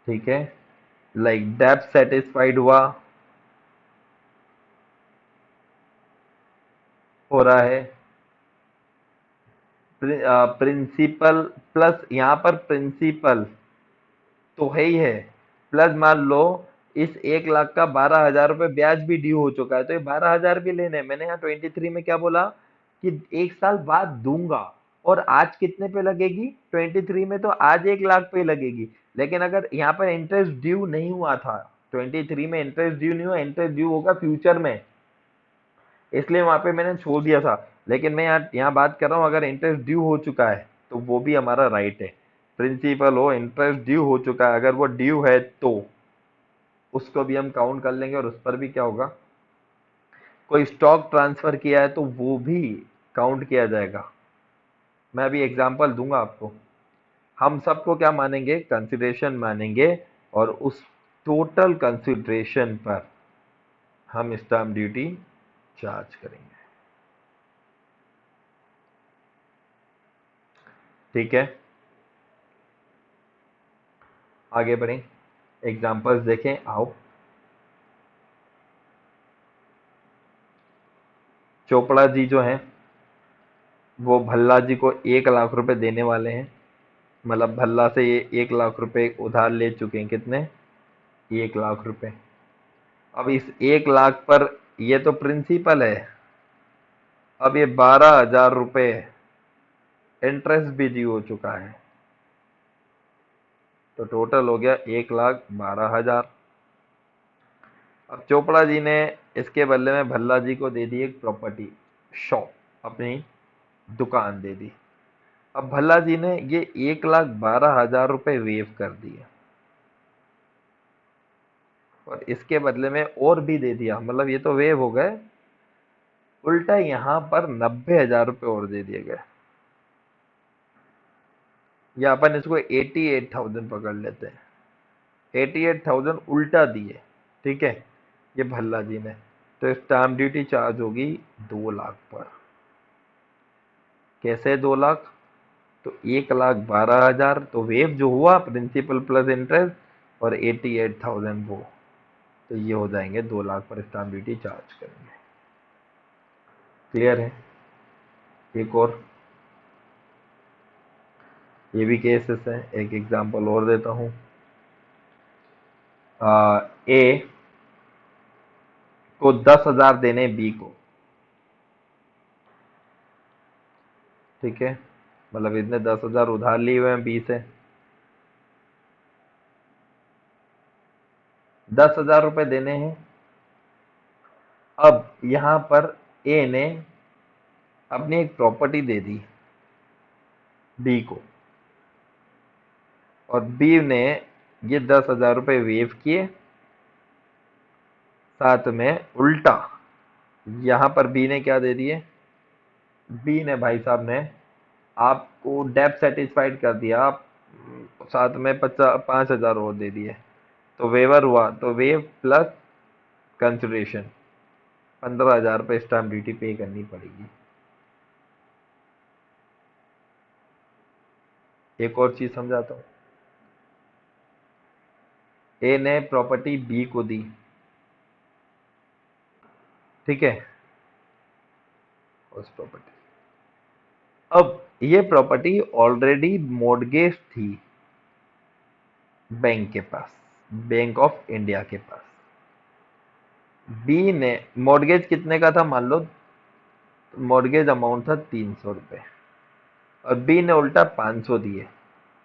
A: ठीक है, लाइक डेब्ट सेटिस्फाइड हुआ, हो रहा है, प्रिंसिपल प्लस, यहाँ पर प्रिंसिपल तो है ही है, प्लस मान लो इस 1 लाख का 12,000 रुपये ब्याज भी ड्यू हो चुका है, तो ये 12,000 भी लेने हैं। मैंने यहाँ 23 में क्या बोला कि 1 साल बाद दूंगा, और आज कितने पे लगेगी? 23 में तो आज 1 लाख पे लगेगी। लेकिन अगर यहाँ पर इंटरेस्ट ड्यू नहीं हुआ था, 23 में इंटरेस्ट ड्यू नहीं हुआ, इंटरेस्ट ड्यू होगा फ्यूचर में, इसलिए वहां पे मैंने छोड़ दिया था। लेकिन मैं यहाँ बात कर रहा हूँ, अगर इंटरेस्ट ड्यू हो चुका है तो वो भी हमारा राइट है। प्रिंसिपल हो, इंटरेस्ट ड्यू हो चुका है, अगर वो ड्यू है तो उसको भी हम काउंट कर लेंगे, और उस पर भी क्या होगा, कोई स्टॉक ट्रांसफर किया है तो वो भी काउंट किया जाएगा। मैं अभी एग्जांपल दूंगा आपको। हम सबको क्या मानेंगे? कंसिडरेशन मानेंगे, और उस टोटल कंसिडरेशन पर हम स्टाम्प ड्यूटी चार्ज करेंगे। ठीक है, आगे बढ़ें, एग्जांपल्स देखें, आओ। चोपड़ा जी जो हैं वो भल्ला जी को 1 लाख रुपए देने वाले हैं। मतलब भल्ला से ये 1 लाख रुपए उधार ले चुके हैं। कितने? 1 लाख रुपए। अब इस 1 लाख पर ये तो प्रिंसिपल है, अब ये 12,000 रुपये इंटरेस्ट भी ड्यू हो चुका है, तो टोटल हो गया 1,12,000। अब चोपड़ा जी ने इसके बदले में भल्ला जी को दे दी एक प्रॉपर्टी, शॉप, अपनी दुकान दे दी। अब भल्ला जी ने ये 1,12,000 रुपये वेव कर दिए, और इसके बदले में और भी दे दिया। मतलब ये तो वेव हो गए, उल्टा यहां पर 90,000 रुपये और दे दिए गए, या अपन इसको 88,000 पकड़ लेते हैं। 88,000 उल्टा दिए, ठीक है, ये भल्ला जी ने। तो स्टाम्प ड्यूटी चार्ज होगी 2 लाख पर। कैसे 2 लाख? तो 1,12,000 तो वेव जो हुआ, प्रिंसिपल प्लस इंटरेस्ट, और 88,000 वो, तो ये हो जाएंगे 2 लाख पर स्टाम्प ड्यूटी चार्ज करेंगे। क्लियर है? एक और, ये भी केसेस है, एक एग्जांपल और देता हूं। ए को 10,000 देने बी को, ठीक है, मतलब इसने 10,000 उधार लिए हुए हैं बी से। 10,000 रुपए देने हैं। अब यहां पर ए ने अपनी एक प्रॉपर्टी दे दी बी को, और बी ने ये 10,000 रुपये वेव किए, साथ में उल्टा यहां पर बी ने क्या दे दिए? बी ने भाई साहब ने आपको डेब्ट सेटिस्फाइड कर दिया, आप साथ में 5,000 और दे दिए, तो वेवर हुआ, तो वेव प्लस कंसिडरेशन 15,000 रुपये स्टाम्प ड्यूटी पे करनी पड़ेगी। एक और चीज समझाता हूँ। ए ने प्रॉपर्टी बी को दी, ठीक है, उस प्रॉपर्टी, अब ये प्रॉपर्टी ऑलरेडी मॉर्गेज थी, बैंक के पास, बैंक ऑफ इंडिया के पास। बी ने मॉर्गेज कितने का था मान लो, मॉर्गेज अमाउंट था 300 रुपये, और बी ने उल्टा 500 दिए,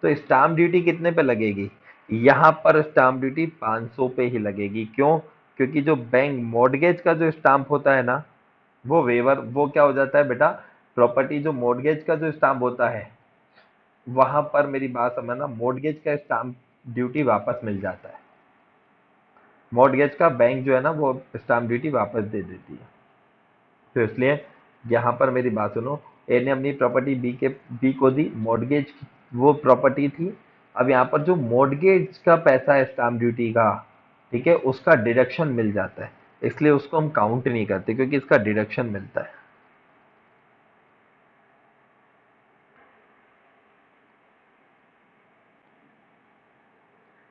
A: तो स्टाम्प ड्यूटी कितने पे लगेगी? यहां पर स्टाम्प ड्यूटी 500 पे ही लगेगी। क्यों? क्योंकि जो बैंक मॉर्गेज का जो स्टाम्प होता है ना, वो वेवर, वो क्या हो जाता है बेटा, प्रॉपर्टी जो मॉर्गेज का जो स्टाम्प होता है, वहां पर मेरी बात समझना, मॉर्गेज का स्टाम्प ड्यूटी वापस मिल जाता है। मॉर्गेज का बैंक जो है ना, वो स्टाम्प ड्यूटी वापस दे देती है। तो इसलिए यहाँ पर मेरी बात सुनो, ए ने अपनी प्रॉपर्टी बी को दी, मॉर्गेज वो प्रॉपर्टी थी। अब यहाँ पर जो मॉर्गेज का पैसा है स्टाम्प ड्यूटी का, ठीक है, उसका डिडक्शन मिल जाता है, इसलिए उसको हम काउंट नहीं करते, क्योंकि इसका डिडक्शन मिलता है।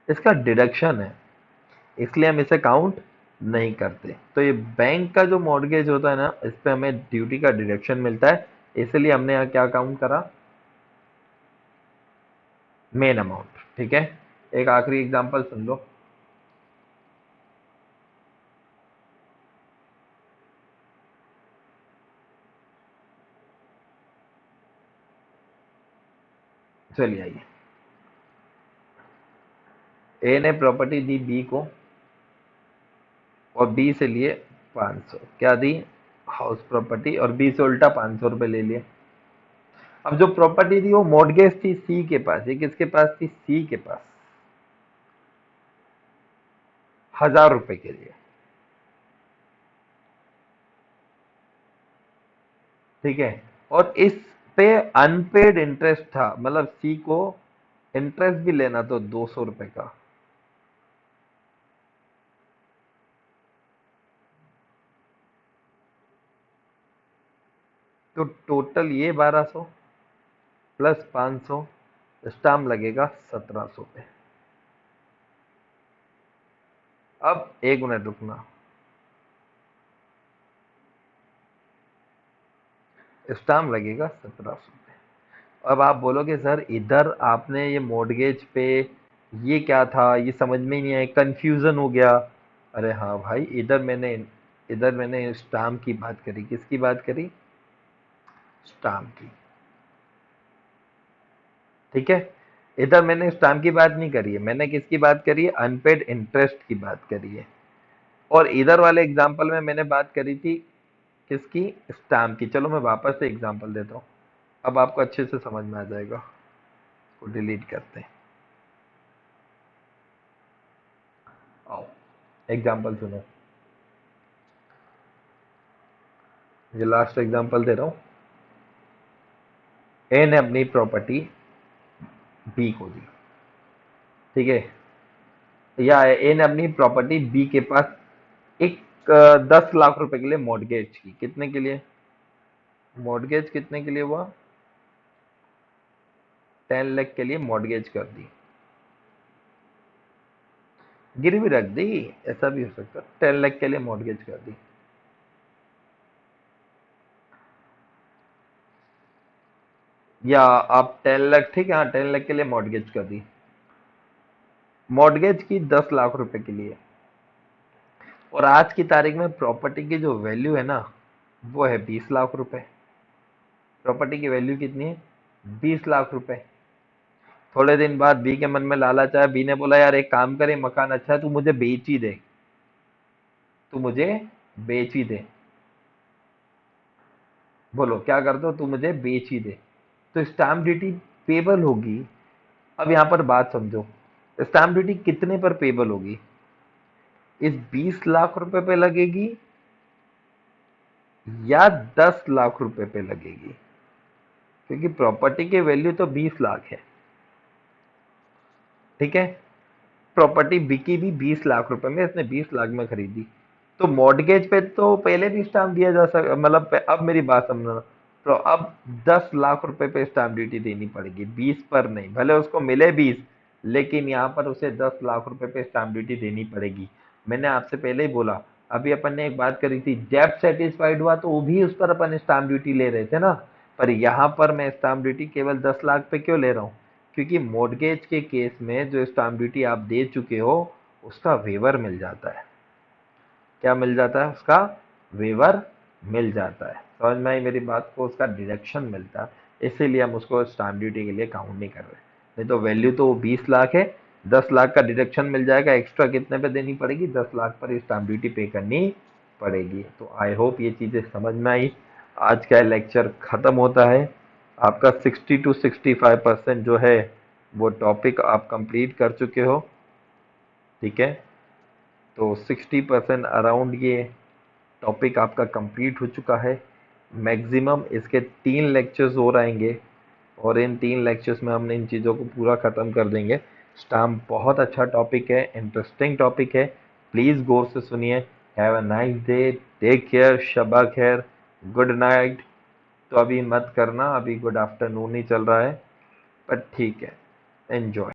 A: इसका डिडक्शन है, इसलिए हम इसे काउंट नहीं करते। तो ये बैंक का जो मॉर्गेज होता है ना, इस पे हमें ड्यूटी का डिडक्शन मिलता है, इसलिए हमने यहाँ क्या काउंट करा, मेन अमाउंट। ठीक है, एक आखिरी एग्जांपल सुन लो। चलिए आइए, ए ने प्रॉपर्टी दी बी को, और बी से लिए 500, क्या दी, हाउस प्रॉपर्टी, और बी से उल्टा 500 रुपये ले लिए। अब जो प्रॉपर्टी थी वो मॉर्गेज थी सी के पास, ये किसके पास थी, सी के पास, 1000 रुपए के लिए। ठीक है, और इस पे अनपेड इंटरेस्ट था, मतलब सी को इंटरेस्ट भी लेना तो 200 रुपए का। तो टोटल ये 1200 प्लस 500, स्टाम्प लगेगा 1700 पे। अब एक मिनट रुकना, स्टाम्प लगेगा 1700 पे। अब आप बोलोगे सर इधर आपने ये मॉर्गेज पे, ये क्या था, ये समझ में ही नहीं आया, कंफ्यूजन हो गया। अरे हाँ भाई, इधर मैंने स्टाम्प की बात करी, किसकी बात करी, स्टाम्प की। ठीक है, इधर मैंने स्टाम्प की बात नहीं करी है, मैंने किसकी बात करी है, अनपेड इंटरेस्ट की बात करी है। और इधर वाले एग्जाम्पल में मैंने बात करी थी किसकी, स्टाम्प की। चलो मैं वापस से एग्जाम्पल देता हूँ, अब आपको अच्छे से समझ में आ जाएगा। इसको डिलीट करते हैं, आओ एग्जाम्पल सुनो, ये लास्ट एग्जांपल दे रहा हूँ। ए ने अपनी प्रॉपर्टी बी को दी, ठीक है, या ए ने अपनी प्रॉपर्टी बी के पास एक 10 लाख रुपए के लिए मॉर्गेज की, कितने के लिए, मॉर्गेज कितने के लिए हुआ, 10 लाख के लिए मॉर्गेज कर दी, गिरवी रख दी, ऐसा भी हो सकता है, 10 लाख के लिए मॉर्गेज कर दी। या आप 10 लाख, ठीक है, हाँ 10 लाख के लिए मॉर्गेज कर दी, मॉर्गेज की 10 लाख रुपए के लिए। और आज की तारीख में प्रॉपर्टी की जो वैल्यू है ना, वो है 20 लाख रुपए। प्रॉपर्टी की वैल्यू कितनी है, 20 लाख रुपए। थोड़े दिन बाद बी के मन में लालच आया, बी ने बोला यार एक काम करे, मकान अच्छा है, तू मुझे बेच ही दे, तू मुझे बेच ही दे। बोलो क्या कर दो, तू मुझे बेच ही दे, तो स्टाम्प ड्यूटी पेबल होगी। अब यहां पर बात समझो, स्टाम्प ड्यूटी कितने पर पेबल होगी, इस 20 लाख रुपए पे लगेगी या 10 लाख रुपए पे लगेगी, क्योंकि प्रॉपर्टी की वैल्यू तो 20 लाख है। ठीक है, प्रॉपर्टी बिकी भी 20 लाख रुपए में, इसने 20 लाख में खरीदी, तो मॉर्गेज पे तो पहले भी स्टाम्प दिया जा सकता, मतलब अब मेरी बात समझना, तो अब 10 लाख रुपए पे स्टाम्प ड्यूटी देनी पड़ेगी, 20 पर नहीं, भले उसको मिले 20, लेकिन यहाँ पर उसे 10 लाख रुपए पे स्टाम्प ड्यूटी देनी पड़ेगी। मैंने आपसे पहले ही बोला, अभी अपन ने एक बात करी थी, डेब्ट सेटिस्फाइड हुआ तो वो भी उस पर अपन स्टाम्प ड्यूटी ले रहे थे ना, पर यहाँ पर मैं स्टाम्प ड्यूटी केवल 10 लाख पे क्यों ले रहा हूँ, क्योंकि मॉर्गेज के केस में जो स्टाम्प ड्यूटी आप दे चुके हो उसका वेवर मिल जाता है। क्या मिल जाता है? उसका वेवर मिल जाता है। समझ में आई मेरी बात को? उसका डिडक्शन मिलता है, इसीलिए हम उसको स्टाम्प ड्यूटी के लिए काउंट नहीं कर रहे। नहीं तो वैल्यू तो वो 20 लाख है, 10 लाख का डिडक्शन मिल जाएगा, एक्स्ट्रा कितने पे देनी पड़ेगी? 10 लाख पर स्टाम्प ड्यूटी पे करनी पड़ेगी। तो आई होप ये चीजें समझ में आई। आज का लेक्चर खत्म होता है। आपका 60 to 65% जो है वो टॉपिक आप कंप्लीट कर चुके हो। ठीक है, तो 60% अराउंड ये टॉपिक आपका कंप्लीट हो चुका है। मैक्सिमम इसके 3 लेक्चर्स और आएंगे और इन 3 लेक्चर्स में हम इन चीज़ों को पूरा ख़त्म कर देंगे। स्टाम्प बहुत अच्छा टॉपिक है, इंटरेस्टिंग टॉपिक है, प्लीज़ गौर से सुनिए। Have a nice day, take care, शबा खैर, गुड नाइट। तो अभी मत करना, अभी गुड आफ्टरनून ही चल रहा है, पर ठीक है, एंजॉय।